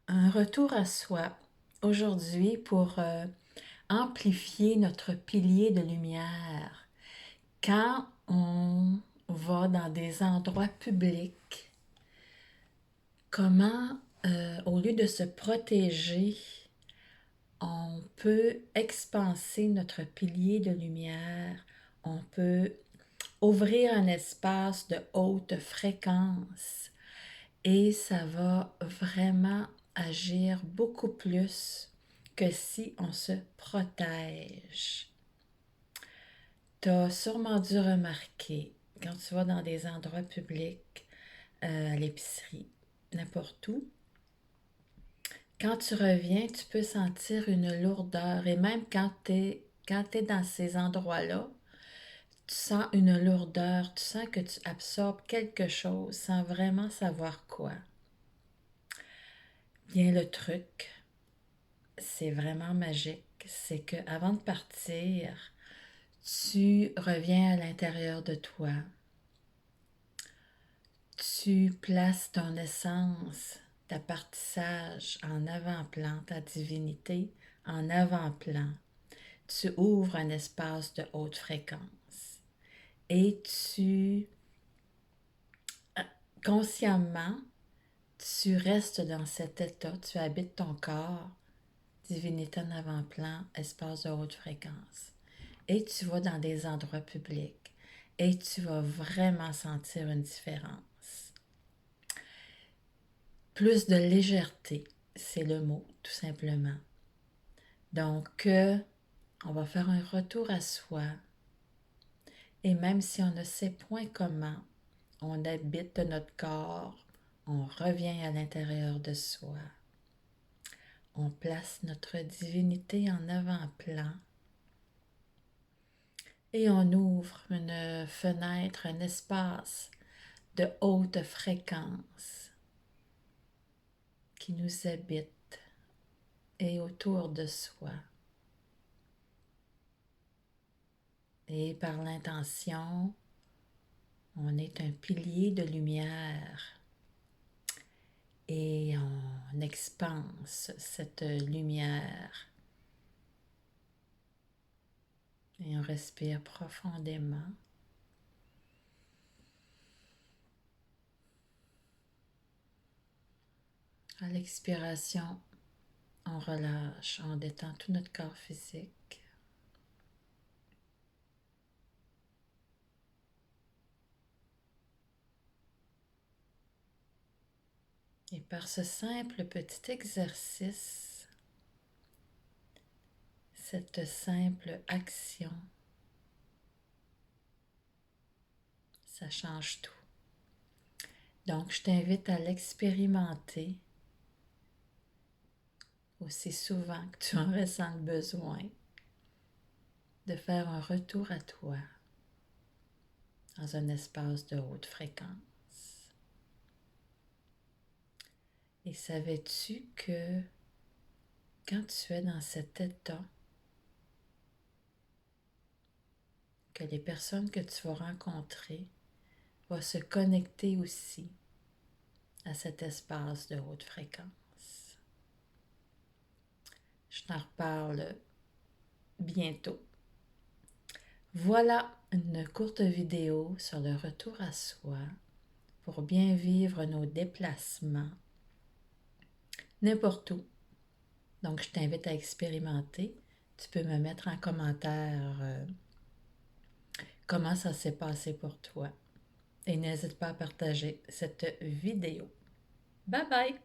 Un retour à soi aujourd'hui pour amplifier notre pilier de lumière. Quand on va dans des endroits publics, comment, au lieu de se protéger, on peut expanser notre pilier de lumière, on peut ouvrir un espace de haute fréquence et ça va vraiment agir beaucoup plus que si on se protège. Tu as sûrement dû remarquer quand tu vas dans des endroits publics, à l'épicerie, n'importe où, quand tu reviens, tu peux sentir une lourdeur et même quand tu es dans ces endroits-là, tu sens une lourdeur, tu sens que tu absorbes quelque chose sans vraiment savoir quoi. Bien, le truc, c'est vraiment magique, c'est que avant de partir, tu reviens à l'intérieur de toi. Tu places ton essence, ta partissage en avant-plan, ta divinité en avant-plan. Tu ouvres un espace de haute fréquence et consciemment, tu restes dans cet état, tu habites ton corps, divinité en avant-plan, espace de haute fréquence. Et tu vas dans des endroits publics et tu vas vraiment sentir une différence. Plus de légèreté, c'est le mot, tout simplement. Donc, on va faire un retour à soi. Et même si on ne sait point comment on habite notre corps, on revient à l'intérieur de soi. On place notre divinité en avant-plan et on ouvre une fenêtre, un espace de haute fréquence qui nous habite et autour de soi. Et par l'intention, on est un pilier de lumière et on expanse cette lumière et on respire profondément. À l'expiration, on relâche, on détend tout notre corps physique. Et par ce simple petit exercice, cette simple action, ça change tout. Donc, je t'invite à l'expérimenter aussi souvent que tu en ressens le besoin, de faire un retour à toi dans un espace de haute fréquence. Et savais-tu que quand tu es dans cet état, que les personnes que tu vas rencontrer vont se connecter aussi à cet espace de haute fréquence? Je t'en reparle bientôt. Voilà une courte vidéo sur le retour à soi pour bien vivre nos déplacements n'importe où. Donc, je t'invite à expérimenter. Tu peux me mettre en commentaire comment ça s'est passé pour toi. Et n'hésite pas à partager cette vidéo. Bye bye!